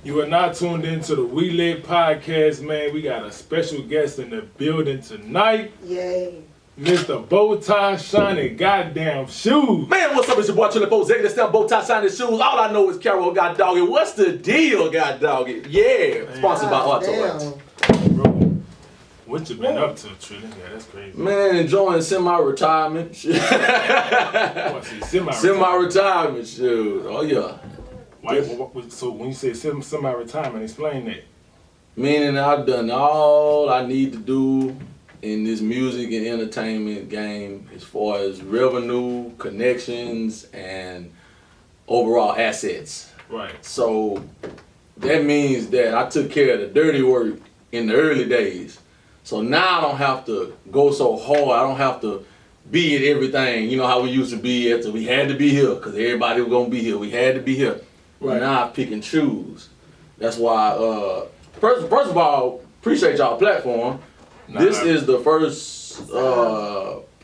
You are now tuned into the We Lit podcast, man. We got a special guest in the building tonight. Yay. Mr. Bowtie Shining Goddamn Shoes. Man, what's up? It's your boy Trilly Polk EXPLOSIVE, Bowtie Shining Shoes. All I know is Carol God Doggy. What's the deal, God Doggy? Yeah, Man. sponsored by God Auto. Bro, what you been up to, Trilly? Yeah, that's crazy. Man, enjoying semi-retirement. Semi-retirement, shoot. Oh, yeah. So when you say semi-retirement, explain that. Meaning I've done all I need to do in this music and entertainment game as far as revenue, connections, and overall assets. Right. So that means that I took care of the dirty work in the early days. So now I don't have to go so hard. I don't have to be at everything. You know how we used to be at we had to be here because everybody was going to be here. We had to be here. Right. Now I pick and choose. That's why, first of all, appreciate y'all platform. This is the first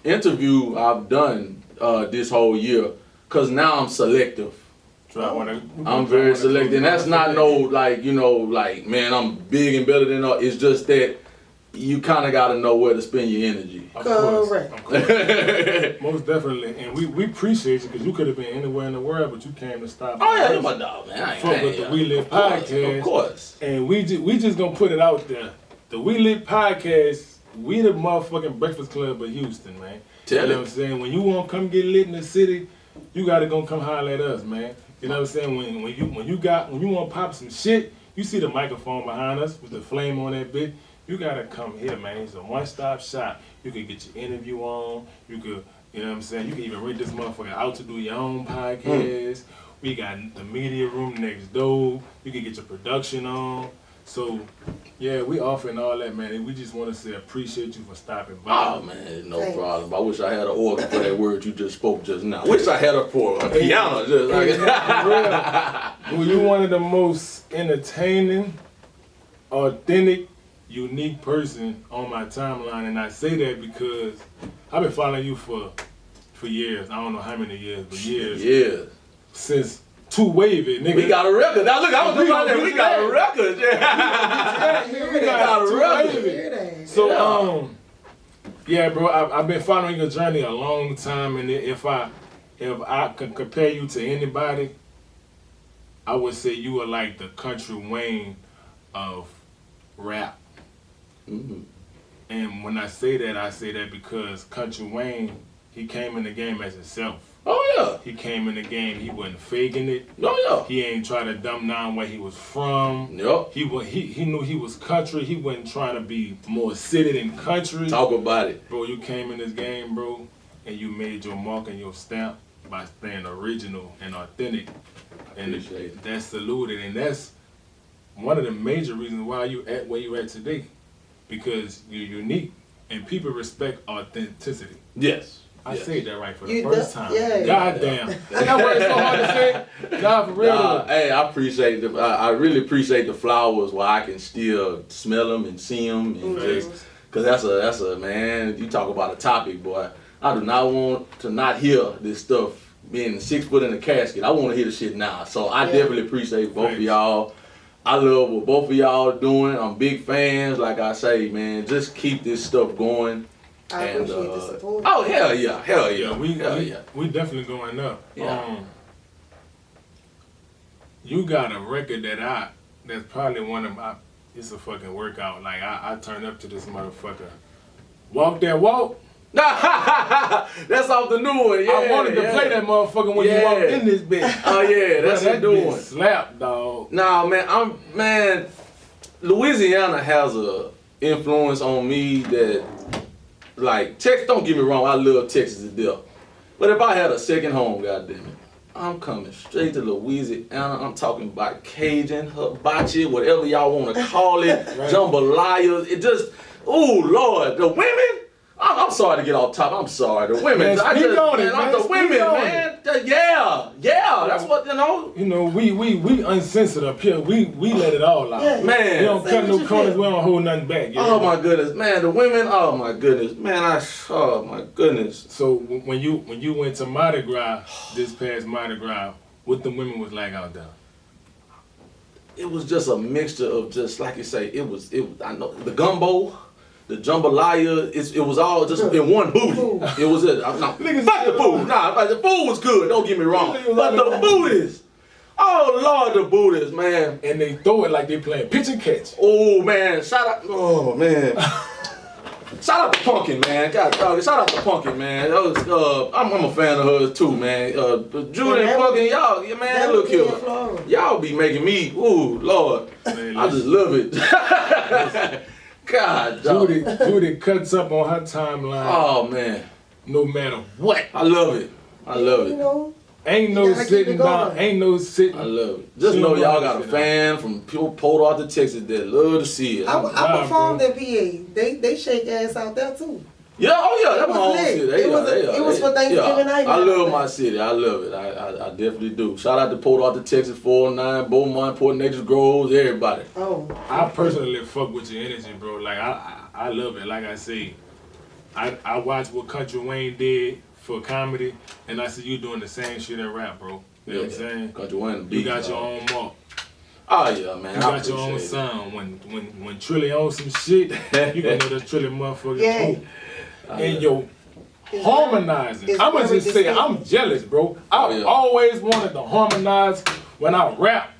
interview I've done this whole year because now I'm selective. I'm very selective. And that's not man, I'm big and better than all. It's just that you kind of got to know where to spend your energy. Of course. Most definitely. And we appreciate you because you could have been anywhere in the world, but you came to stop. Oh, yeah, you're my dog, man. I ain't fuck with the We Lit podcast. Of course. And we just going to put it out there. The We Lit podcast, we the motherfucking Breakfast Club of Houston, man. You know what I'm saying? When you want to come get lit in the city, you got to go come holler at us, man. You know what I'm saying? When you want to pop some shit, you see the microphone behind us with the flame on that bit. You gotta come here, man. It's a one-stop shop. You can get your interview on. You could, you know what I'm saying? You can even rent this motherfucker out to do your own podcast. We got the media room next door. You can get your production on. So, yeah, we offering all that, man. And we just want to say appreciate you for stopping by. Oh, man, no problem. I wish I had an organ for that word you just spoke just now. Wish I had a piano just like Well, you're one of the most entertaining, authentic, unique person on my timeline, and I say that because I've been following you for years. I don't know how many years, but years. Yeah. Since Two Wavy, nigga. We got a record. Now look, I was just like that. We got a record. We got a record. So yeah, bro, I've been following your journey a long time, and if I could compare you to anybody, I would say you are like the Country Wayne of rap. Mm-hmm. And when I say that because Country Wayne, he came in the game as himself. Oh yeah. He came in the game, he wasn't faking it. Oh yeah. He ain't trying to dumb down where he was from. Yep. He knew he was country. He wasn't trying to be more city than country. Talk about it. Bro, you came in this game, bro, and you made your mark and your stamp by staying original and authentic. And that's saluted, and that's one of the major reasons why you at where you at today. Because you're unique and people respect authenticity. Yes. I said that right for the first time. Yeah. Goddamn. That's why it's so hard to say. God, for real. Hey, I really appreciate the flowers where I can still smell them and see them. And just, cause that's a man, you talk about a topic, boy. I do not want to not hear this stuff being 6 foot in a casket. I want to hear the shit now. So I definitely appreciate both of y'all. I love what both of y'all doing. I'm big fans. Like I say, man, just keep this stuff going. I appreciate the support. Oh, hell yeah. We definitely going up. Yeah. You got a record that's probably one of my, it's a fucking workout. Like, I turn up to this motherfucker. Walk That Walk. That's off the new one. Yeah, I wanted to play that motherfucker when you walked in this bitch. Oh yeah, that's that new one. Slap, dog. Nah, man, Louisiana has a influence on me that, like, Texas. Don't get me wrong, I love Texas to death. But if I had a second home, goddamn it, I'm coming straight to Louisiana. I'm talking about Cajun, hibachi, whatever y'all want to call it, jambalaya. It just, oh Lord, the women. I'm sorry to get off top. I'm sorry. The women. The women, man. Yeah. That's what, you know. You know, we uncensored up here. We let it all out. Yeah, man. We don't cut no corners. We don't hold nothing back. Oh my goodness, man. The women. Oh my goodness, man. Oh my goodness. So when you went to Mardi Gras this past Mardi Gras, what the women was like out there? it was just a mixture of just like you say, it was I know the gumbo, the jambalaya, it was all just in one booty. It was it. Fuck the food. Nah, the food was good, don't get me wrong. But the booties. Oh Lord, the booties, man. And they throw it like they playing pitch and catch. Oh man, shout out. Oh man. Shout out to Pumpkin, man. God dog, shout out to Pumpkin, man. That was, I'm a fan of hers too, man. Judy and Pumpkin, y'all, yeah, man, look here. Y'all be making me, ooh, Lord. Man, I just love it. God dog. Judy cuts up on her timeline. Oh, man. No matter what. I love it. I love it. You know, ain't no sitting down. Ain't no sitting. I love it. Just know y'all got a fan from Port Arthur, Texas that love to see it. I performed at PA. They shake ass out there too. Yeah, oh yeah, that's my own city. It was for Thanksgiving night. I love my city. I love it. I definitely do. Shout out to Port Arthur, Texas, 409, Beaumont, Port Neches Groves, everybody. Oh. I personally fuck with your energy, bro. Like I love it. Like I say, I watched what Country Wayne did for comedy, and I see you doing the same shit in rap, bro. You know what I'm saying? Country Wayne, you got your own mark. Oh yeah, man. You got your own sound. When Trilly owns some shit, you gonna know that Trilly motherfucker too. And yo, harmonizing. I'm gonna just say I'm jealous, bro. I always wanted to harmonize when I rap,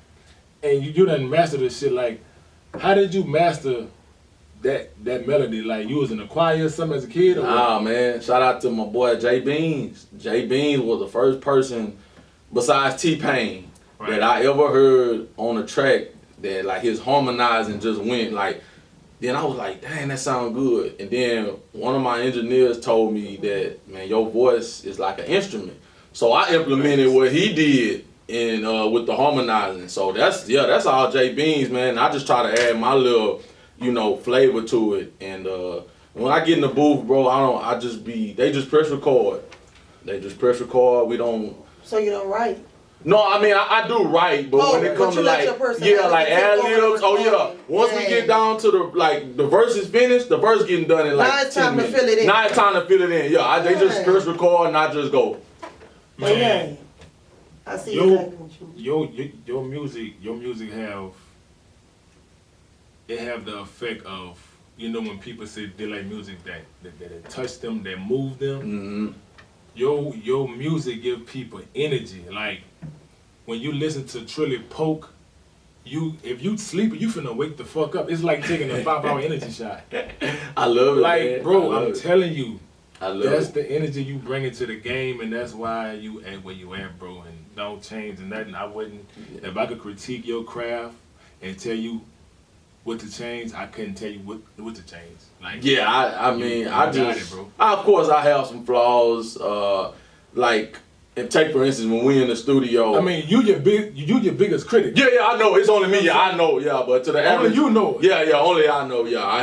and you done master this shit. Like, how did you master that melody? Like, you was in a choir or something as a kid? Or what? Man. Shout out to my boy Jay Beans. Jay Beans was the first person besides T-Pain that I ever heard on a track that like his harmonizing just went like. Then I was like, dang, that sound good. And then one of my engineers told me that, man, your voice is like an instrument. So I implemented what he did in with the harmonizing. So that's all Jay Beans, man. I just try to add my little, flavor to it. And when I get in the booth, bro, they just press record. They just press record. We don't. So you don't write? No, I mean I do write, but when it comes to like like ad-libs, once we get down to the verse is finished, the verse getting done in like now it's time to fill it in. Now it's time to fill it in. Yeah, they just press record and I just go. Man, I see your music have the effect of, when people say they like music that it touch them, that move them. Mm-hmm. Your music give people energy. Like when you listen to Trilly Polk, if you sleep, you finna wake the fuck up. It's like taking a 5-hour energy shot. I love it, like, man. bro, I'm telling you, that's it. the energy you bring into the game, and that's why you at where you at, bro. And don't change and nothing. I wouldn't. If I could critique your craft and tell you what to change, I couldn't tell you what to change. Like, I mean, of course I have some flaws. Like, and take for instance when we in the studio. I mean, you your biggest critic. Yeah, I know. It's only me. Yeah, I know. Yeah, but to the average, only you know. Yeah, only I know. Yeah, I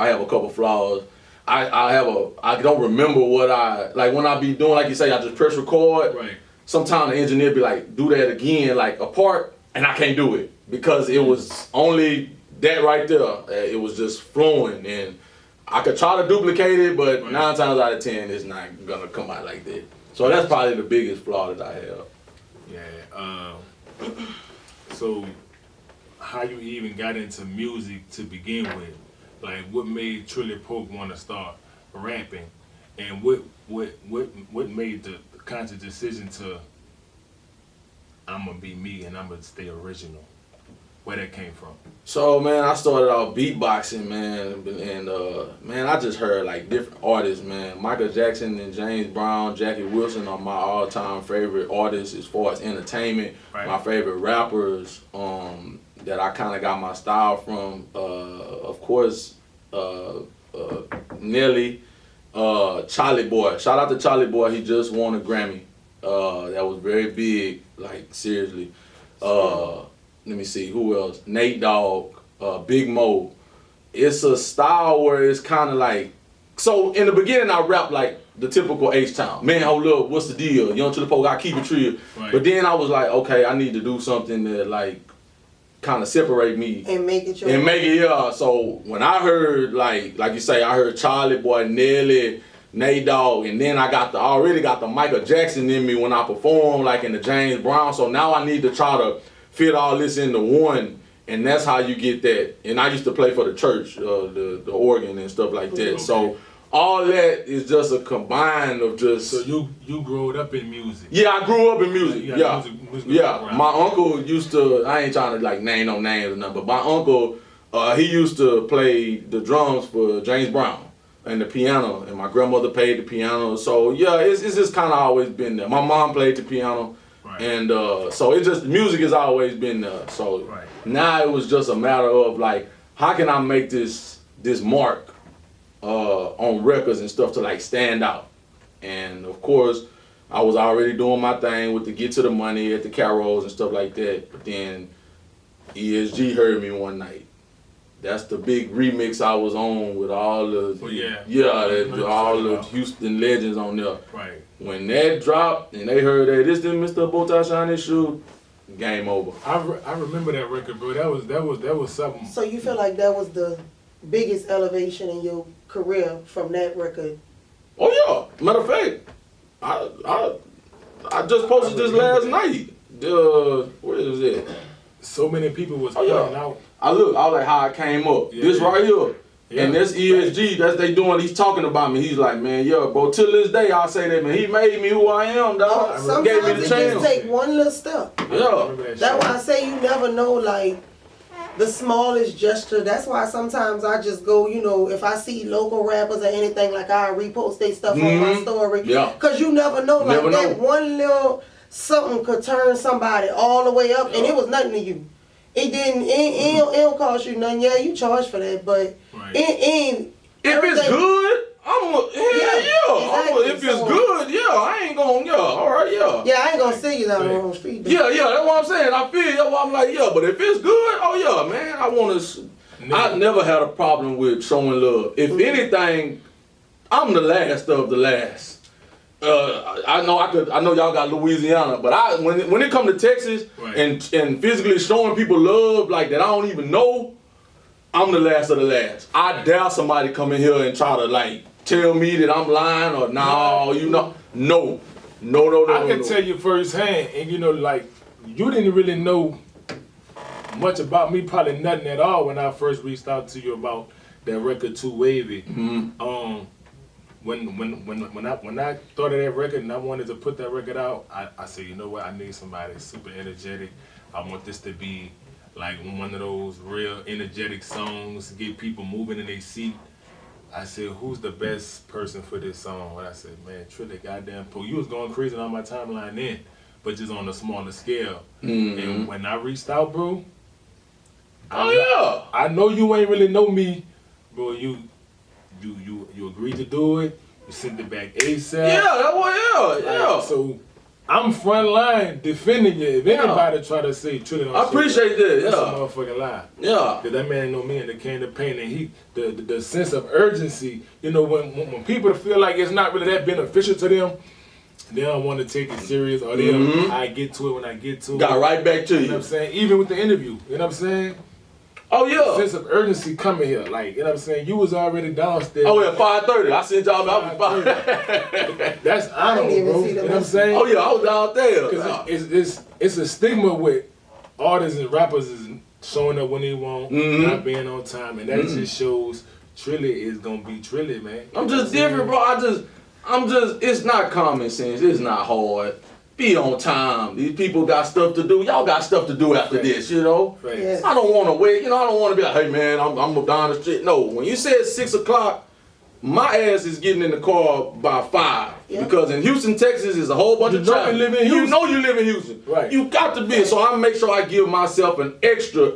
have a couple flaws. I don't remember what I like when I be doing. Like you say, I just press record. Right. Sometimes the engineer be like, do that again, like a part, and I can't do it because it was only that right there. It was just flowing, and I could try to duplicate it, but 9 times out of 10, it's not gonna come out like that. So that's probably the biggest flaw that I have. Yeah. So, how you even got into music to begin with? Like, what made Trilly Polk want to start rapping, and what made the conscious decision to I'm gonna be me and I'm gonna stay original? Where that came from? So, man, I started off beatboxing, man, and man, I just heard like different artists, man. Michael Jackson and James Brown, Jackie Wilson are my all-time favorite artists as far as entertainment. Right. My favorite rappers that I kind of got my style from, of course, Nelly, Charlie Boy. Shout out to Charlie Boy. He just won a Grammy. That was very big, like seriously. Let me see, who else? Nate Dogg, Big Mo. It's a style where it's kind of like, so in the beginning I rap like the typical H-Town. Man, hold up, what's the deal? Young Trilly Polk, I keep it real. Right. But then I was like, okay, I need to do something that like kind of separate me. And make it your And make it, yeah. So when I heard like you say, I heard Charlie Boy, Nelly, Nate Dogg, and then I already got the Michael Jackson in me when I perform like in the James Brown. So now I need to try to fit all this into one, and that's how you get that. And I used to play for the church, the organ and stuff like that. Okay. So all that is just a combine of just. So you grew up in music. Yeah, I grew up in music. You Yeah, got music yeah. background. My uncle used to. I ain't trying to like name no names or nothing, but my uncle, he used to play the drums for James Brown and the piano, and my grandmother played the piano. So yeah, it's just kind of always been there. My mom played the piano, Right. and so it just music has always been there. So Right. now it was just a matter of like, how can I make this mark on records and stuff to like stand out? And of course, I was already doing my thing with the Get to the Money at the Carols and stuff like that. But then ESG heard me one night. That's the big remix I was on with all the all the Houston legends on there. Right. When that dropped and they heard that this didn't Mr. Bowtie Shiny Shoe, game over. I remember that record, bro. That was something. So you feel like that was the biggest elevation in your career from that record? Oh yeah. Matter of fact, I just posted this last night. Where is it? So many people was Oh, yeah. pointing out. I was like how I came up. Yeah. This right here. Yeah. And that's ESG, that's they doing, he's talking about me. He's like, man, yeah, bro, till this day I say that, man, he made me who I am, dog. Sometimes Gave me the it chance. just take one little step. Yeah. That's why I say you never know, like, the smallest gesture. That's why sometimes I just go, you know, if I see local rappers or anything, like I repost their stuff on my story. Yeah. Because you never know, like Never that know. one little something could turn somebody all the way up, and it was nothing to you. It didn't, it don't cost you nothing. Yeah, you charge for that, but Right. it If it's good, exactly. If it's good, yeah, I ain't gonna, all right, yeah. Yeah, I ain't gonna see you down the wrong street. though. Yeah, that's what I'm saying. I feel you. I'm like, yeah, but if it's good, oh yeah, man, I want to. I never had a problem with showing love. If anything, I'm the last of the last. I know y'all got Louisiana, but when it come to Texas Right. and physically showing people love like that I don't even know, I'm the last of the last. I dare somebody come in here and try to like tell me that I'm lying or no, you know, no. I can tell you firsthand, and you know, like, you didn't really know much about me, probably nothing at all when I first reached out to you about that record Too Wavy. Mm-hmm. When I thought of that record and I wanted to put that record out, I said, you know what, I need somebody super energetic. I want this to be like one of those real energetic songs, get people moving in their seat. I said, who's the best person for this song? And I said, man, Trilly, goddamn Polk. You was going crazy on my timeline then, but just on a smaller scale. Mm-hmm. And when I reached out, bro, Oh I know you ain't really know me, bro. You agreed to do it. You sent it back ASAP. yeah. So I'm front line defending you. If anybody try to say Trilly, I appreciate that. that's a Yeah, motherfucking lie. yeah. Cause that man know me and the can of pain, and the sense of urgency. You know, when people feel like it's not really that beneficial to them, they don't want to take it serious, or they I get to it when I get to it. Got right back to You know you. what I'm saying? Even with the interview, you know what I'm saying? Oh yeah. Sense of urgency coming here, like, you know what I'm saying? You was already downstairs. Oh yeah, 5:30. I sent y'all out for 5. That's honorable, even bro. see You the know what I'm saying? Oh yeah, I was out there. Because it's a stigma with artists and rappers is showing up when they want, not being on time, and that just shows Trilly is gonna be Trilly, man. I'm just different, bro. I'm just. It's not common sense. It's not hard. Be on time. These people got stuff to do. Y'all got stuff to do after this, you know. Right. Yeah. I don't want to wait. You know, I don't want to be like, hey man, I'm down the street. No, when you said 6 o'clock, my ass is getting in the car by 5. Yeah. Because in Houston, Texas, is a whole bunch You of know traffic. you live in Houston. You know you live in Houston. Right. You got to be. So I make sure I give myself an extra,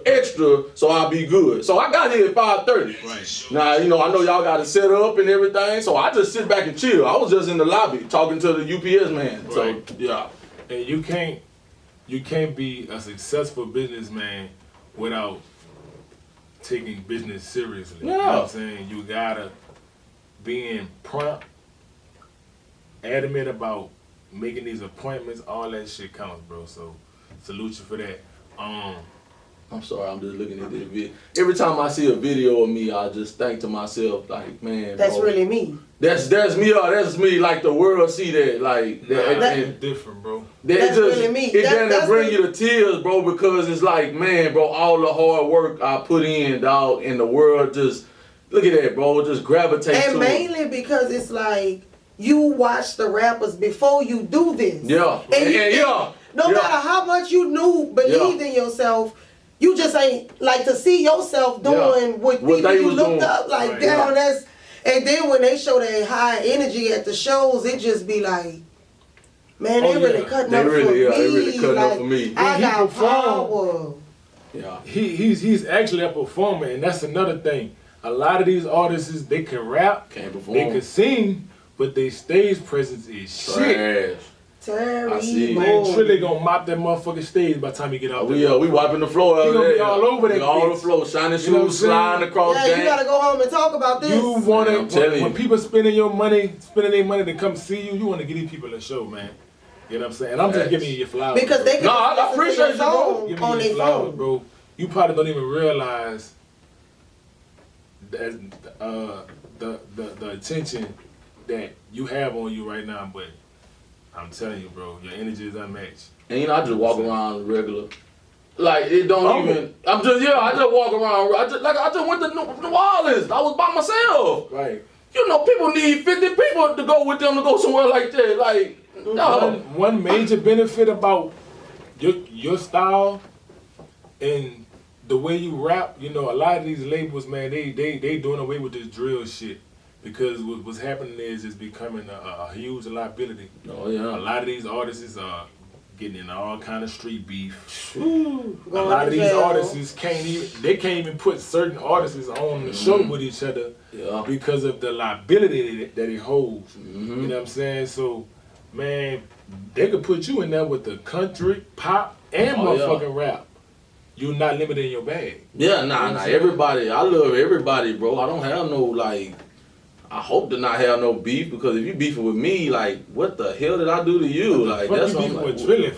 so I'll be good. So I got here at 5:30. Right. Now, you know, I know y'all got it set up and everything, so I just sit back and chill. I was just in the lobby talking to the UPS man. Right. So, yeah. And you can't be a successful businessman without taking business seriously. You know what I'm saying? You gotta being prompt, adamant about making these appointments, all that shit counts, bro. So salute you for that. I'm sorry, I'm just looking at this video. Every time I see a video of me, I just think to myself, like, man, That's bro, really me. That's me. That's me. Like the world see that. Like that's different, bro. That's really me. It doesn't bring you to tears, bro, because it's like, man, bro, all the hard work I put in, dog, and the world just look at that, bro, just gravitate to it. And mainly because it's like you watch the rappers before you do this. Yeah. And no matter how much you believed in yourself, you just ain't like to see yourself doing what people you looked up like. Right. Damn, that's. And then when they show that high energy at the shows, it just be like, man, they really cutting up for me. They really cutting up for me. I got power. Yeah. He's actually a performer, and that's another thing. A lot of these artists, they can rap, can't perform, they can sing, but their stage presence is shit. Terry, man, Trilly gonna mop that motherfucking stage by the time he get out there. We wiping the floor. He gonna be all over that. All the floor, shining shoes, sliding across. Yeah, you gotta go home and talk about this. You wanna when people spending their money to come see you, you wanna give these people a show, man. You know what I'm saying? And I'm just giving you your flowers. Because they can I appreciate you, bro. Give me your flowers, bro. You probably don't even realize that the attention that you have on you right now, but I'm telling you, bro, your energy is unmatched. And I just walk around regular. Like, it don't even, I just walk around. I just went to New Orleans. I was by myself. Right. You know, people need 50 people to go with them to go somewhere like that. Like, no. One major benefit about your style and the way you rap, you know, a lot of these labels, man, they doing away with this drill shit. Because what's happening is it's becoming a huge liability. Oh, yeah. A lot of these artists are getting in all kind of street beef. A lot of these artists can't even put certain artists on the show with each other because of the liability that it holds. You know what I'm saying? So, man, they could put you in there with the country, pop, and motherfucking rap. You're not limited in your bag. Yeah, nah. Everybody, I love everybody, bro. I don't have no, like, I hope to not have no beef, because if you beefing with me, like, what the hell did I do to you? Like, that's what I'm like, with Trilly.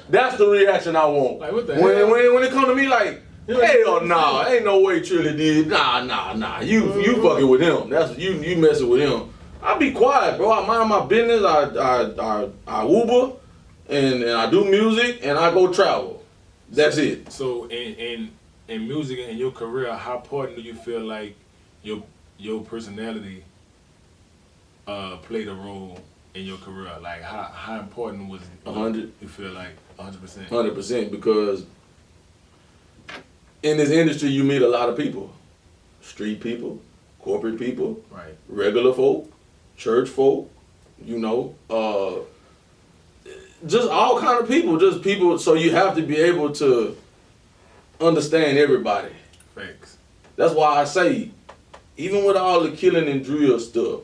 That's the reaction I want. Like, what the hell? When it come to me, like, hell nah, ain't no way Trilly did. Nah. You fucking with him. That's you messing with him. I be quiet, bro. I mind my business. I Uber, and I do music, and I go travel. That's it. So in music and your career, how important do you feel like your personality played a role in your career? Like how important was 100? You feel like 100%? 100%, because in this industry you meet a lot of people. Street people, corporate people, right, regular folk, church folk, you know, just all kind of people, just people, so you have to be able to understand everybody. Thanks. That's why I say, even with all the killing and drill stuff,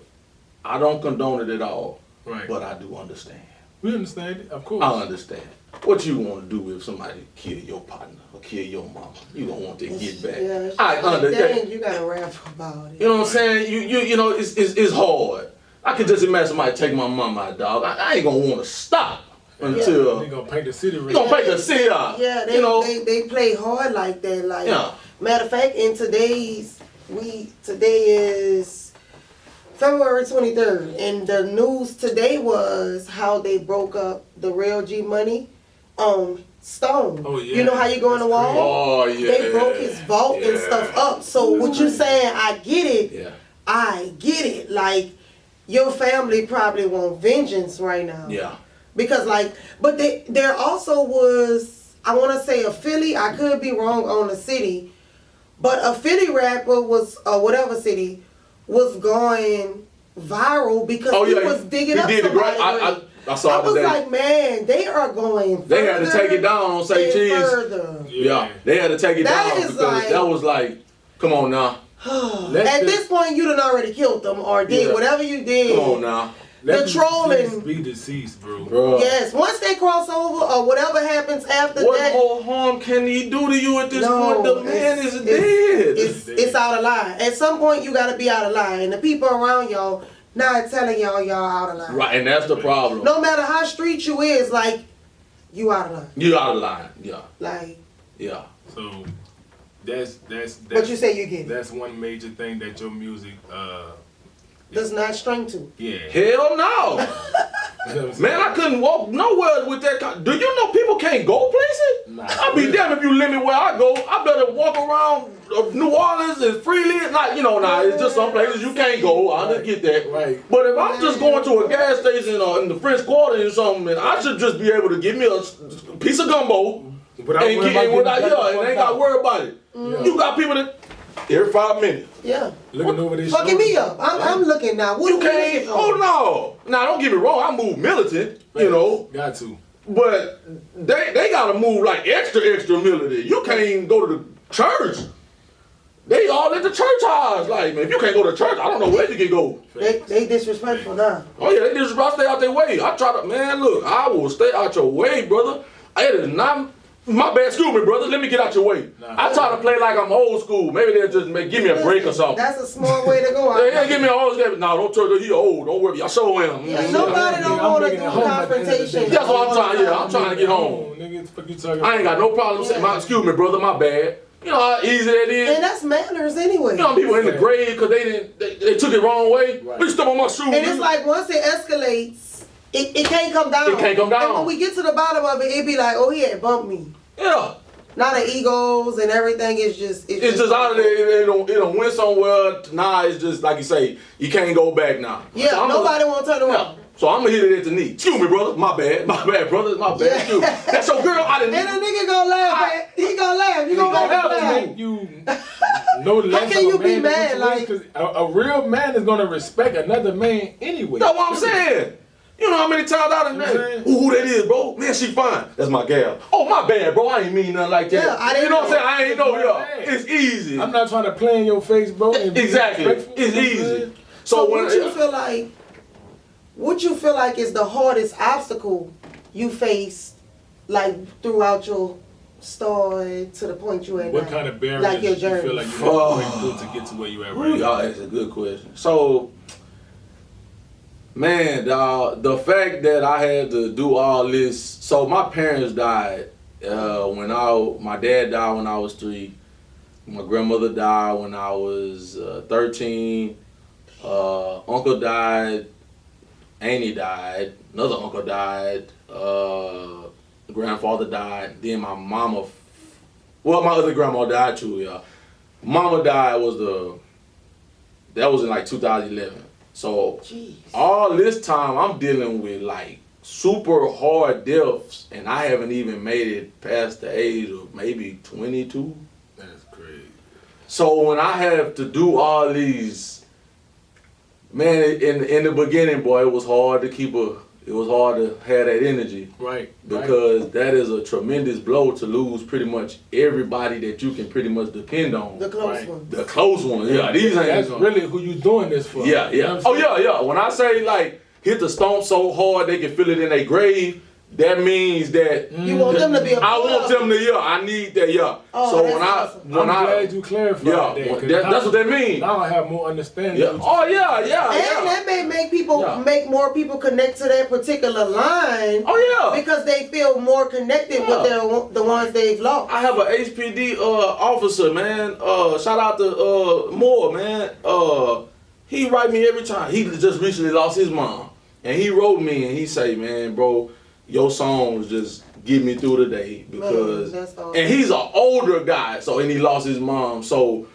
I don't condone it at all. Right. But I do understand. We understand it, of course. I understand. What you want to do if somebody kill your partner or kill your mama? You don't want to get back. Yeah, I understand. Dang, you gotta rap about it. You know what I'm saying? You know, it's hard. I can just imagine somebody take my mama out, dog. I ain't gonna want to stop until they gonna paint the city red. You gonna paint the city out. Yeah, they play hard like that. Like, matter of fact, in today is February 23rd, and the news today was how they broke up the Real G Money Stone. Oh, yeah. You know how you go in the wall? Oh yeah. They broke his vault and stuff up. So what you saying, I get it. Yeah. I get it. Like, your family probably want vengeance right now. Yeah. Because but there also was, I want to say a Philly, I could be wrong on the city, but a Philly rapper was, whatever city, was going viral because he was digging up somebody. I saw I was like, man, they are going further. They had to take it down on Say Cheese. Further. Yeah, they had to take it down because that was like, come on now. At this point, you done already killed them or did whatever you did. Come on now. Let the trolling be deceased, bro. Yes, once they cross over or whatever happens after that. What more harm can he do to you at this point? The man is dead. It's out of line. At some point, you gotta be out of line, and the people around y'all not telling y'all out of line. Right, and that's the problem. No matter how street you is, like, you out of line. You out of line, yeah. Like. Yeah. So that's But you say you get it. That's one major thing that your music does not string to. Yeah. Hell no. Man, I couldn't walk nowhere with that. Do you know people can't go places? Nah, I'd be damned if you limit where I go. I better walk around New Orleans and freely. Like, it's just some places you can't go. I just get that. Right. But if I'm just going to a gas station or in the French Quarter or something, man, I should just be able to get me a piece of gumbo and ain't got to worry about it. Yeah. You got people that every 5 minutes. Yeah. Looking over this. Fucking me up. I'm looking now. What You can't. Oh no. Now don't get me wrong. I move militant. Got to. But they gotta move like extra militant. You can't even go to the church. They all at the church house. Like, man, if you can't go to church, I don't know where you can go. They disrespectful now. Oh yeah, they disrespectful. Stay out their way. I try to, man. Look, I will stay out your way, brother. It is not. My bad, excuse me, brother. Let me get out your way. I try to play like I'm old school. Maybe they'll just give me a break or something. That's a smart way to go. Yeah, give me an old school. No, don't tell he old. Don't worry. I sure am. Yeah, nobody don't want to do confrontation. That's what I'm trying. Yeah, I'm trying to get home. I ain't got no problem saying, excuse me, brother. My bad. You know how easy that is. And that's manners anyway. You know people in the grave because they took it wrong way. Right. You step on my shoe. And it's like once it escalates, it can't come down. It can't come down. And when we get to the bottom of it, it be like, oh, he had bumped me. Yeah. Now the egos and everything is just... It's just out of there. It don't went somewhere. Now it's just, like you say, you can't go back now. Yeah, so nobody want to turn around. Yeah. So I'm going to hit it at the knee. Excuse me, brother. My bad, brother. My bad. Excuse me. That's your girl. I didn't... And the nigga gonna laugh. He gonna laugh. You gonna laugh. Make you no less. How can you be mad? Like, because a real man is gonna respect another man anyway. That's what I'm saying. You know how many times I done that? Who that is, bro? Man, she fine. That's my gal. Oh, my bad, bro. I ain't mean nothing like that. Yeah, I didn't you know what I'm saying? I ain't know, yeah. It's easy. I'm not trying to play in your face, bro. Exactly. It's easy. So what you feel like is the hardest obstacle you faced, like throughout your story to the point you at? What kind of barriers like your you journey? feel like you have to break through to get to where you at right now? That's a good question. So, man, the fact that I had to do all this. So my parents died my dad died when I was 3. My grandmother died when I was 13. Uncle died. Auntie died. Another uncle died. Grandfather died. Then my mama. Well, my other grandma died too. Yeah, mama died that was in like 2011. So Jeez. All this time I'm dealing with like super hard deaths, and I haven't even made it past the age of maybe 22. That's crazy. So when I have to do all these, man, in the beginning, boy, it was hard to have that energy. Right. Because that is a tremendous blow to lose pretty much everybody that you can pretty much depend on. The close ones. The close ones, yeah. These ain't. That's really who you doing this for. Yeah, yeah. You know what I'm Yeah. When I say like hit the stomp so hard they can feel it in their grave, that means that you want them to be a part I want them to, I need that, Oh, so awesome. I'm glad you clarified that. That's what that means. Now I have more understanding. Yeah. Oh yeah. And that may make more people connect to that particular line. Oh yeah. Because they feel more connected with the ones they've lost. I have an HPD officer, man. Shout out to Moore, man. He write me every time. He just recently lost his mom, and he wrote me and he say, man, bro, your songs just get me through the day because, that's awesome. And he's an older guy, and he lost his mom, so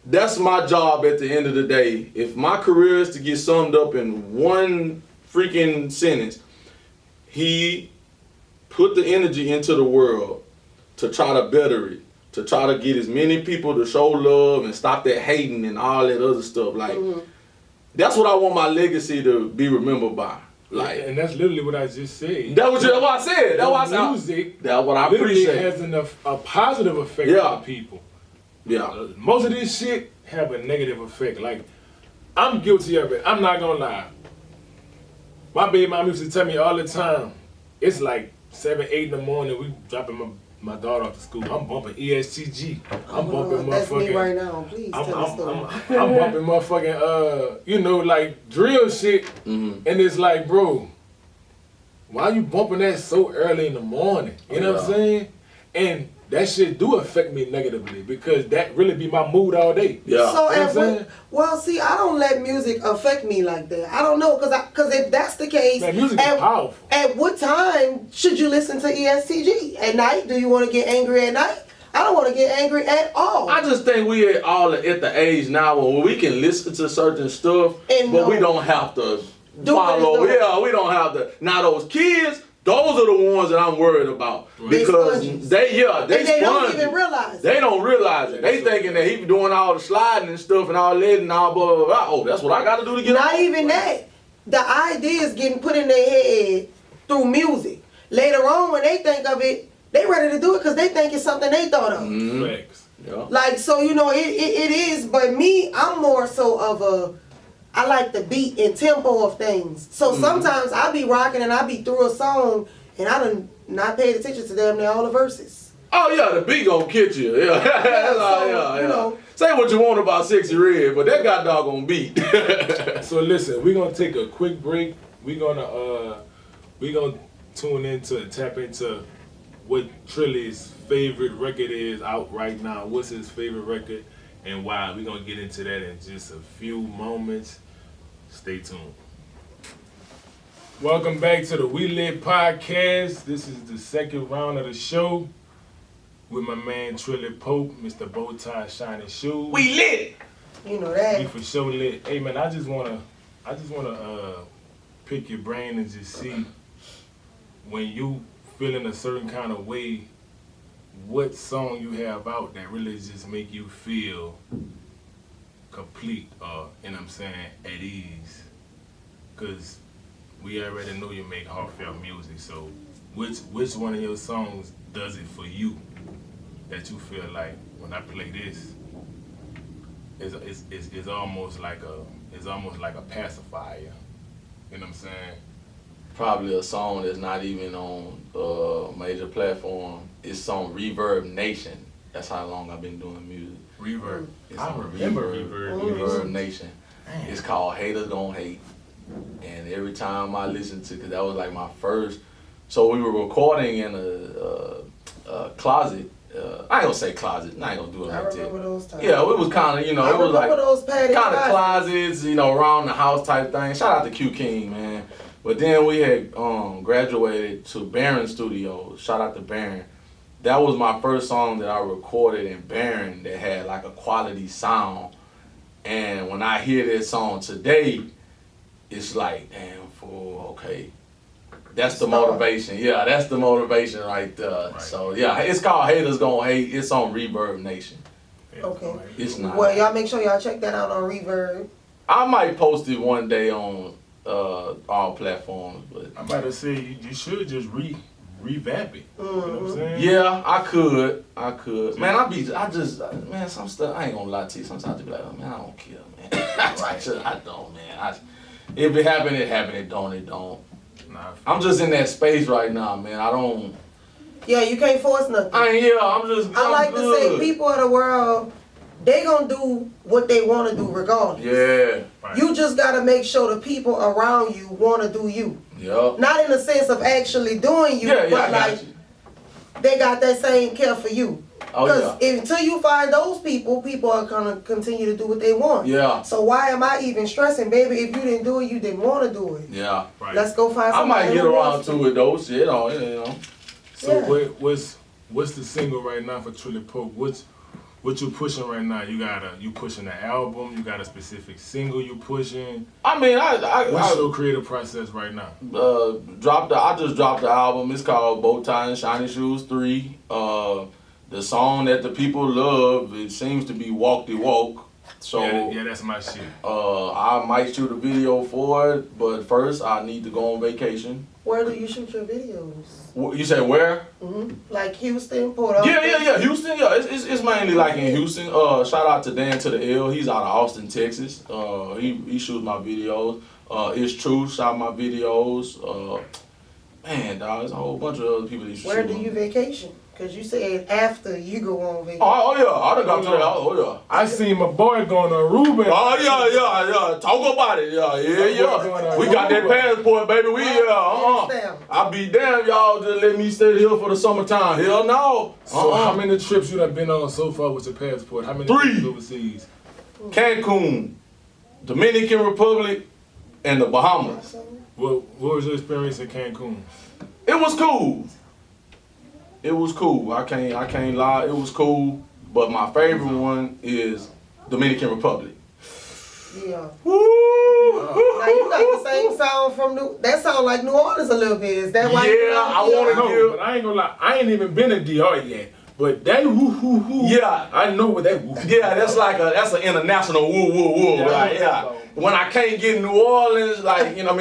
that's my job at the end of the day. If my career is to get summed up in one freaking sentence, he put the energy into the world to try to better it, to try to get as many people to show love and stop that hating and all that other stuff. Like, that's what I want my legacy to be remembered by. Like, and that's literally what I just said. That's what I said. That's what I said. Music. That's what I literally appreciate. has a positive effect on people. Yeah. Most of this shit have a negative effect. Like, I'm guilty of it. I'm not gonna lie. My baby mom used to tell me all the time. It's like 7, 8 in the morning. We dropping my daughter off to school. I'm bumping ESTG. I'm bumping that's motherfucking. me right now. Please tell the story. I'm bumping motherfucking like drill shit, and it's like, bro, why you bumping that so early in the morning? You know what I'm saying? And that shit do affect me negatively because that really be my mood all day. Yeah. So, You know what I'm saying? well, see, I don't let music affect me like that. I don't know, because if that's the case, Man, music is powerful. At what time should you listen to ESTG? At night? Do you want to get angry at night? I don't want to get angry at all. I just think we all at the age now where we can listen to certain stuff, but we don't have to follow. Yeah, we don't have to. Now those kids, those are the ones that I'm worried about because they don't even realize. They don't realize it. They thinking that he be doing all the sliding and stuff and all that and all blah blah blah. Oh, that's what I got to do to get. Not even that. The ideas getting put in their head through music. Later on, when they think of it, they ready to do it because they think it's something they thought of. Yeah. Like, so, you know, it is, but me, I'm more so of I like the beat and tempo of things. So sometimes I be rocking and I be through a song and I done not paid attention to damn near all the verses. Oh yeah, the beat gonna catch you. Yeah, You know. Say what you want about Sexy Red, but that got doggone beat. So listen, we're gonna take a quick break. We're gonna tune into tap into what Trilly's favorite record is out right now. What's his favorite record and why? We're gonna get into that in just a few moments. Stay tuned. Welcome back to the We Lit Podcast. This is the second round of the show with my man Trilly Polk, Mr. Bowtie Shiny Shoes. We lit. You know that. We for sure lit. Hey man, I just wanna pick your brain and just see when you feeling a certain kind of way, what song you have out that really just make you feel complete or, you know what I'm saying, at ease. Cause we already know you make heartfelt music, so which one of your songs does it for you that you feel like when I play this, it's almost like a pacifier. You know what I'm saying? Probably a song that's not even on a major platform. It's on Reverb Nation. That's how long I've been doing music. Reverb. It's I on remember Reverb Nation. It's called Haters Gon' Hate. And every time I listen to, cause that was like my first. So we were recording in a closet. I ain't gonna say closet. I ain't gonna do it like that. I remember those times. Yeah, it was kind of, you know, it was like those kind of closets, you know, around the house type thing. Shout out to Q King, man. But then we had graduated to Barron Studios. Shout out to Barron. That was my first song that I recorded in Barron that had like a quality sound. And when I hear that song today, it's like, damn, fool, okay. That's the motivation. Yeah, that's the motivation right there. Right. So yeah, it's called Haters Gon' Hate. It's on Reverb Nation. Okay. It's not. Well, y'all make sure y'all check that out on Reverb. I might post it one day on all platforms, but I'm about to say you should just revamp it. You know what I'm saying? Yeah, I could. Man, man, some stuff, I ain't gonna lie to you. Sometimes I be like, oh, man, I don't care, man. I don't, man. If it happen, it happen. It don't. Nah, I'm just in that space right now, man. I don't. Yeah, you can't force nothing. I like to say, people of the world, they gonna do what they want to do regardless. Yeah. Right. You just gotta make sure the people around you want to do you. Yeah. Not in the sense of actually doing you, but like they got that same care for you. Because until you find those people are gonna continue to do what they want. Yeah. So why am I even stressing, baby? If you didn't do it, you didn't want to do it. Yeah. Right. Let's go find somebody. I might get around to it though. Shit, you know. So what's the single right now for Trilly Polk? What you pushing right now? You pushing the album? You got a specific single you pushing? I mean, what's your creative process right now? I just dropped the album. It's called Bowtie and Shiny Shoes 3. The song that the people love, it seems to be Walk the Walk. So yeah, that's my shit. I might shoot a video for it, but first I need to go on vacation. Where do you shoot your videos? You say where? Like Houston, Port Arthur? Yeah. Houston, yeah. It's mainly like in Houston. Shout out to Dan to the L. He's out of Austin, Texas. He shoots my videos. It's True shot my videos. Man, dog, there's a whole bunch of other people that shoot. Where do you vacation? Cause you said after you go on vacation. Oh yeah, I done got to that. Oh yeah. I seen my boy going to Aruba. Oh yeah. Talk about it. Yeah. We got that passport, baby. We I be damn, y'all just let me stay here for the summertime. Hell no. So how many trips you done been on so far with your passport? How many 3. trips overseas? Cancun, Dominican Republic, and the Bahamas. What was your experience in Cancun? It was cool. It was cool. I can't lie. It was cool. But my favorite one is Dominican Republic. Yeah. Woo! Now you got the same sound from that sound like New Orleans a little bit. Is that why? Yeah, I want to No, but I ain't gonna lie. I ain't even been to DR yet. But that woo. Yeah, I know what that woo. yeah, that's an international woo. Yeah, Right? Yeah. When I can't get New Orleans, like when I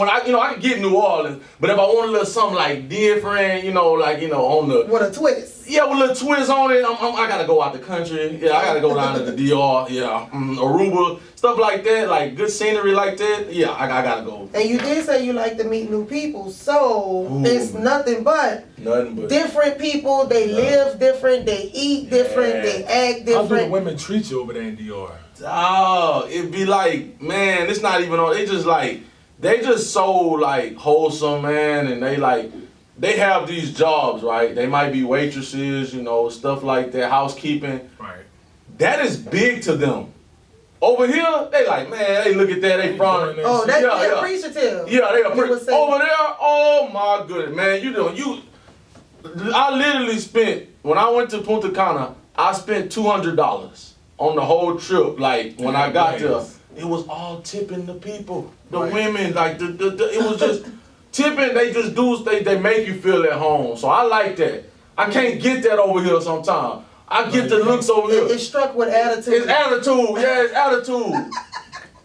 I can get New Orleans, but if I want a little something like different, on the With a twist. yeah, with a little twist on it, I gotta go out the country. Yeah, I gotta go down to the DR. Yeah, Aruba, stuff like that, like good scenery like that. Yeah, I gotta go. And you did say you like to meet new people, so it's nothing but different people. They live different, they eat different, they act different. How do the women treat you over there in DR? Oh, it'd be like, man, it's not even on. They just so like wholesome, man, and they have these jobs, right? They might be waitresses, stuff like that, housekeeping. Right. That is big to them. Over here, they like, man, they look at that, they front. Oh, they're appreciative. Yeah, they appreciative. Over there, oh my goodness, man, I literally spent, when I went to Punta Cana, I spent $200 on the whole trip. Like when I got there, it was all tipping the people, the women, like it was just tipping. They just they make you feel at home. So I like that. I can't get that over here sometimes. I get the looks over here. It's struck with attitude. It's attitude. Yeah, it's attitude.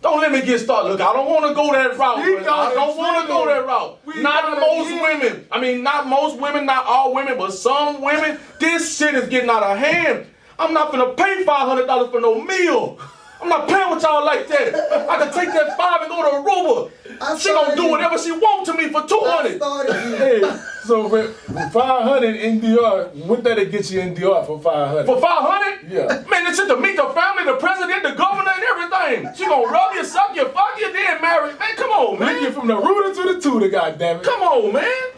Don't let me get started. Look, I don't want to go that route. I don't want to go that route. Not most women. I mean, not most women, not all women, but some women. This shit is getting out of hand. I'm not gonna pay $500 for no meal. I'm not playing with y'all like that. I can take that $5 and go to Aruba. She gonna do whatever she wants to me for $200. Hey, so for $500 in DR, what did it get you in DR for $500? For $500? Yeah. Man, it's just to meet the family, the president, the governor, and everything. She gonna rub you, suck you, fuck you, then marry. Man, come on, man. Lick you from the rooter to the tutor, goddammit. Come on, man.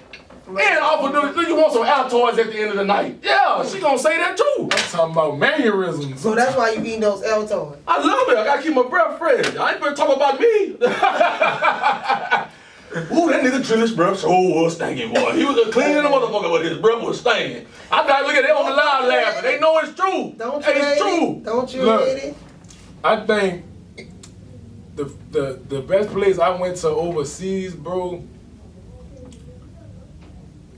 And offer do you want some Altoids at the end of the night? Yeah, she gonna say that too. I'm talking about mannerisms. So that's why you eating those Altoids. I love it. I gotta keep my breath fresh. I ain't gonna talk about me. Ooh, that nigga Trilly's breath so was stinking, boy. He was a cleaning the motherfucker, but his breath was stinking. I gotta look at them on the live laughing. They know it's true. It's true. Don't you hate it? I think the best place I went to overseas, bro,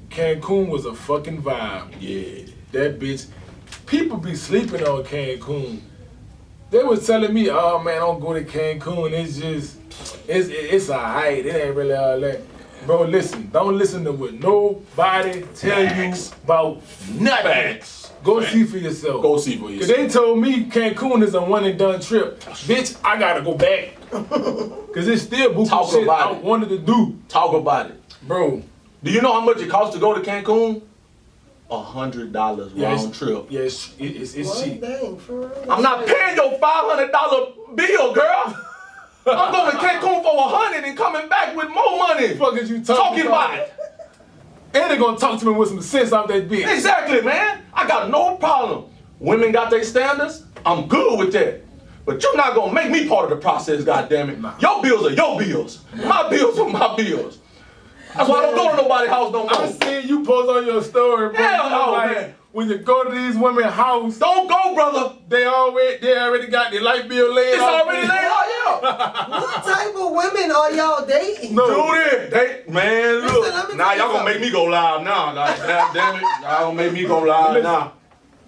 Cancun was a fucking vibe. Yeah. That bitch. People be sleeping on Cancun. They was telling me, oh man, don't go to Cancun. It's just, it's alright. It ain't really all that. Bro, listen. Don't listen to what nobody tell you about nothing. Go see for yourself. Go see for yourself. Cause they told me Cancun is a one and done trip. Bitch, I gotta go back. Cause it's still buku shit I wanted to do. Talk about it. Bro. Do you know how much it costs to go to Cancun? $100 round trip. Yeah, it's cheap. Dang, for real. I'm not paying your $500 bill, girl. I'm going to Cancun for $100 and coming back with more money. What the fuck is you talking about it? And they gonna talk to me with some sense out that bitch. Exactly, man. I got no problem. Women got their standards. I'm good with that. But you're not gonna make me part of the process, goddammit. Nah. Your bills are your bills. My bills are my bills. That's why I don't go to nobody's house no more. I seen you post on your story, bro. Hell no, like, man. When you go to these women's house, Don't go, brother. they already got their light bill laid It's out. already laid out, yeah. What type of women are y'all dating? No. Do this. Man, Listen, look. let me Now tell you y'all gonna make me go live now. Like, damn it. Y'all gonna make me go live Listen. now.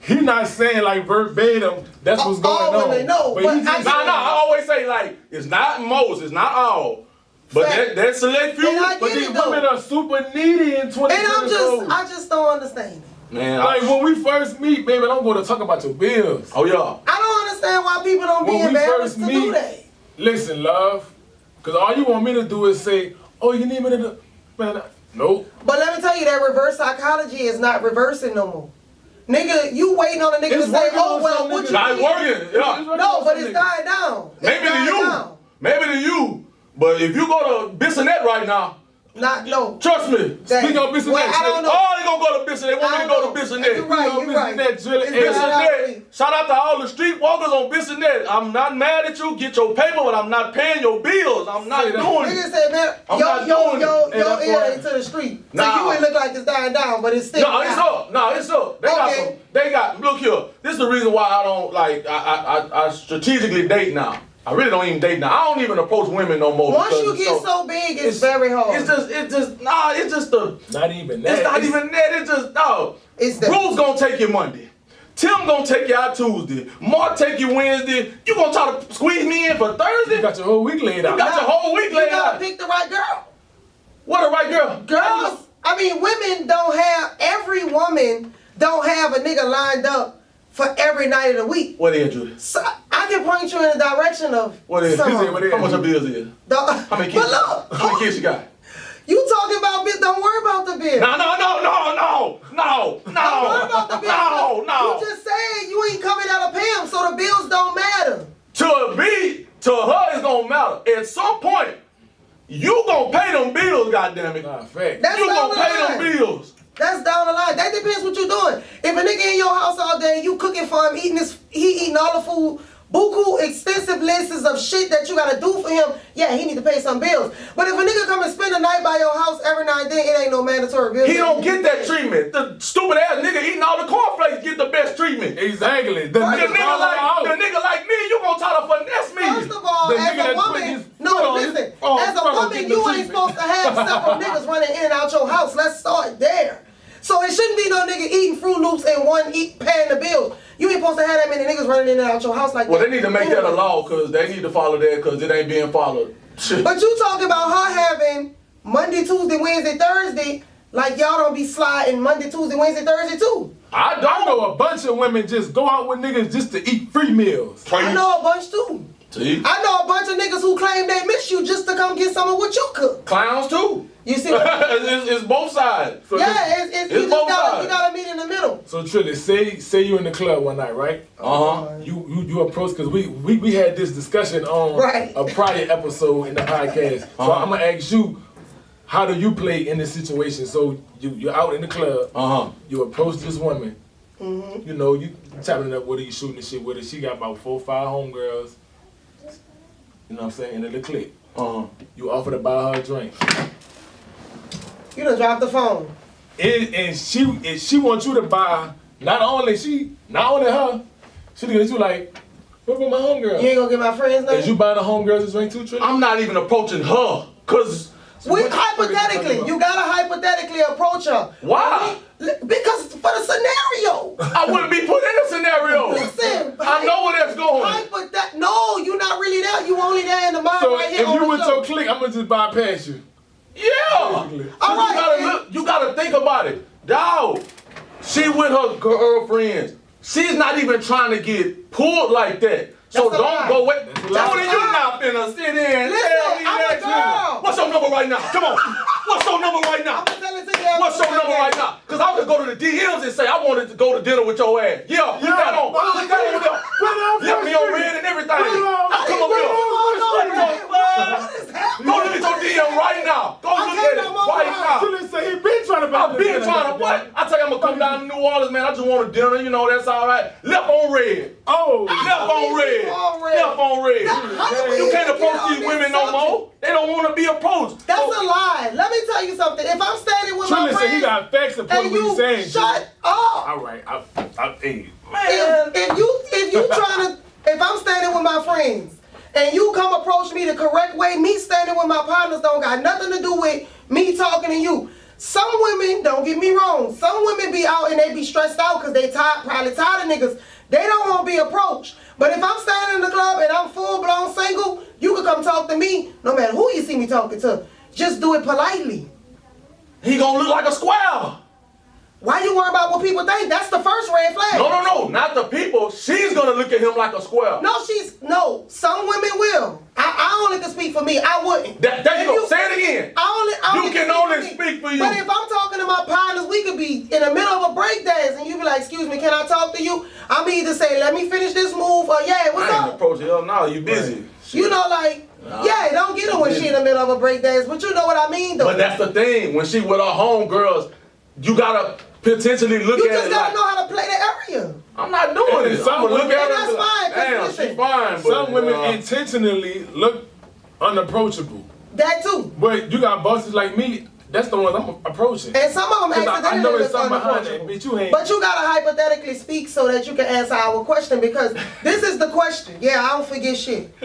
He not saying like verbatim, that's what's going on. women, no, But but he just Nah, I always say like, it's not most, it's not all. But that select few. And I But get these it, though. women are super needy in 2024. And I just don't understand it. Man, Like when we first meet, baby, don't go to talk about your bills. oh yeah. I don't understand why people don't be When we embarrassed first to do meet, that. listen, love, because all you want me to do is say, oh, you need me to do, man, Nope. But let me tell you, that reverse psychology is not reversing no more. Nigga, you waiting on a nigga It's to say, working oh, on well, some what niggas. you Nah, it's did? working. Yeah. No, but it's dying down. Maybe to you. Maybe to you. But if you go to Bissonnette right now, No. trust me. Speaking of Bissonnette, Well, I don't know. Oh, they gonna go to Bissonnette. They want me to go to Bissonnette. You're right. Bissonnette. Shout out to all the streetwalkers on Bissonnette. I'm not mad at you. Get your paper, but I'm not paying your bills. I'm not doing it. Nigga said, man, I'm not doing it. your ear ain't to the street. So Nah. you ain't look like it's dying down, but it's still No, it's up. No, it's up. They got, look here. This is the reason why I don't, like, I strategically date now. I really don't even date now. I don't even approach women no more. Once you get so big, it's very hard. It's just Not even that. It's not even that. It's just, no. Bruce gonna take you Monday. Tim gonna take you out Tuesday. Mark take you Wednesday. You gonna try to squeeze me in for Thursday? You got your whole week laid out. You got your whole week laid out. You gotta pick the right girl. What a right girl? Girls, I mean, women don't have, every woman don't have a nigga lined up for every night of the week. What is it? So I can point you in the direction of What is it? some of How much her bills is? How many kids? But look, How many kids you got? you talking about bill, don't worry about the bill. No. Don't worry about the bill. No. You just said you ain't coming out of Pam, so the bills don't matter. To her it's gonna matter. At some point, you gonna pay them bills, goddammit. Nah, fact. That's You down gonna the pay line. them bills. That's down the line. That depends what you doing. If a nigga in your house all day, you cooking for him, he eating all the food, buku extensive lists of shit that you gotta do for him, yeah, he need to pay some bills. But if a nigga come and spend a night by your house every now and then, it ain't no mandatory bill. He don't get that treatment. The stupid ass nigga eating all the cornflakes get the best treatment. Exactly. The nigga like me, you gonna try to finesse me. First of all, as a woman, as a woman, you ain't supposed to have several niggas running in and out your house. Let's start there. So it shouldn't be no nigga eating Fruit Loops and one paying the bill. You ain't supposed to have that many niggas running in and out your house like that. Well, they need to make that a law, because they need to follow that, because it ain't being followed. But you talking about her having Monday, Tuesday, Wednesday, Thursday, like y'all don't be sliding Monday, Tuesday, Wednesday, Thursday too. I know a bunch of women just go out with niggas just to eat free meals. I know a bunch too. See? I know a bunch of niggas who claim they miss you just to come get some of what you cook. Clowns too. You see what it's both sides. So yeah, you both gotta meet in the middle. So Trilly, say you in the club one night, right? You approach, because we had this discussion on a prior episode in the podcast. So I'm gonna ask you, how do you play in this situation? So you're out in the club, you approach this woman, you know, you tapping it up with her, you shooting the shit with her. She got about 4 or 5 homegirls, you know what I'm saying, in the clique. You offer to buy her a drink. You done dropped the phone. And she wants you to buy, not only her, she looking at you like, what about my homegirl? You ain't gonna get my friends name? Is you buying the homegirls a drink too, Trilly? I'm not even approaching her, because... Hypothetically, you gotta hypothetically approach her. Why? Because for the scenario. I wouldn't be put in a scenario. Listen, I know where that's going. No, you're not really there. You only there in the mind So right here if on you the with show. your clique, I'm gonna just bypass you. Yeah. You gotta think about it. Dawg, she with her girlfriends. She's not even trying to get pulled like that. So don't go away. Tony, you not finna sit in and tell me that. What's your number right now? Come on. What's your number right now? What's your number right now? Because I could go to the DMs and say I wanted to go to dinner with your ass. Yeah, put that on. Put that on there. Left me on red and everything. Now come up here. Go look at your DM right now. Go look at it right now. He been trying to buy I've been trying to what? I tell you I'm gonna come down to New Orleans, man. I just want a dinner, you know, that's all right. Left on red. Oh. Left on red. Left on red. You can't approach these women no more. They don't want to be approached. That's a lie. Let me tell you something. If I'm standing with my friends, he got facts to put what he's saying. Shut up. All right, hey, man. If I'm standing with my friends and you come approach me the correct way, me standing with my partners don't got nothing to do with me talking to you. Some women, don't get me wrong, some women be out and they be stressed out because they probably tired of niggas. They don't want to be approached. But if I'm standing in the club and I'm full-blown single, you can come talk to me no matter who you see me talking to. Just do it politely. He gonna look like a square. Why you worry about what people think? That's the first red flag. No, not the people. She's gonna look at him like a square. No, some women will. I only can speak for me. I wouldn't. There you go. Say it again. I can only speak for you. But if I'm talking to my partners, we could be in the middle of a break dance and you be like, excuse me, can I talk to you? I'm either say, let me finish this move, or yeah, what's I ain't up? approaching hell no, you busy. Right. You know, like, yeah, don't get her when she in the middle of a break dance, but you know what I mean, though. But that's the thing. When she with her homegirls, you gotta potentially look at it. You just gotta know how to play the area. I'm not doing it. I'm gonna look at her. That's fine. Damn, she fine. Some women intentionally look unapproachable. That too. But you got bosses like me. That's the ones I'm approaching. And some of them accidentally I know there's look something behind that, unapproachable. bitch. You ain't. But you gotta hypothetically speak so that you can answer our question, because this is the question. Yeah, I don't forget shit.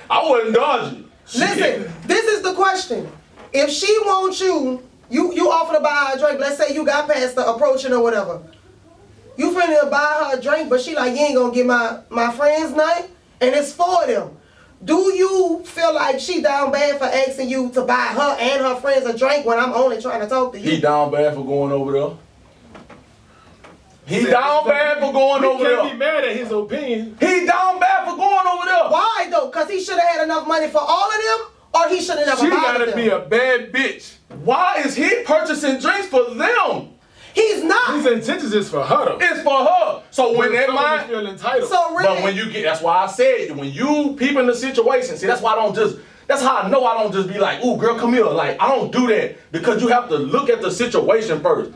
I wouldn't dodge you. Listen, this is the question. If she wants you offer to buy her a drink. Let's say you got past the approaching or whatever. You finna buy her a drink, but she like, you ain't gonna get my friend's night, and it's for them. Do you feel like she down bad for asking you to buy her and her friends a drink when I'm only trying to talk to you? He down bad for going over there. He down bad for going over there. You can't be mad at his opinion. He down bad for going over there. Why though? Because he should have had enough money for all of them, or he should have never bothered them? She gotta be a bad bitch. Why is he purchasing drinks for them? He's not. His intentions is for her though. It's for her. So when that mind feel entitled. So really, but when you get, that's why I said, when you peep in the situation, see, that's why I don't just, that's how I know I don't just be like, ooh, girl, come here. Like, I don't do that, because you have to look at the situation first.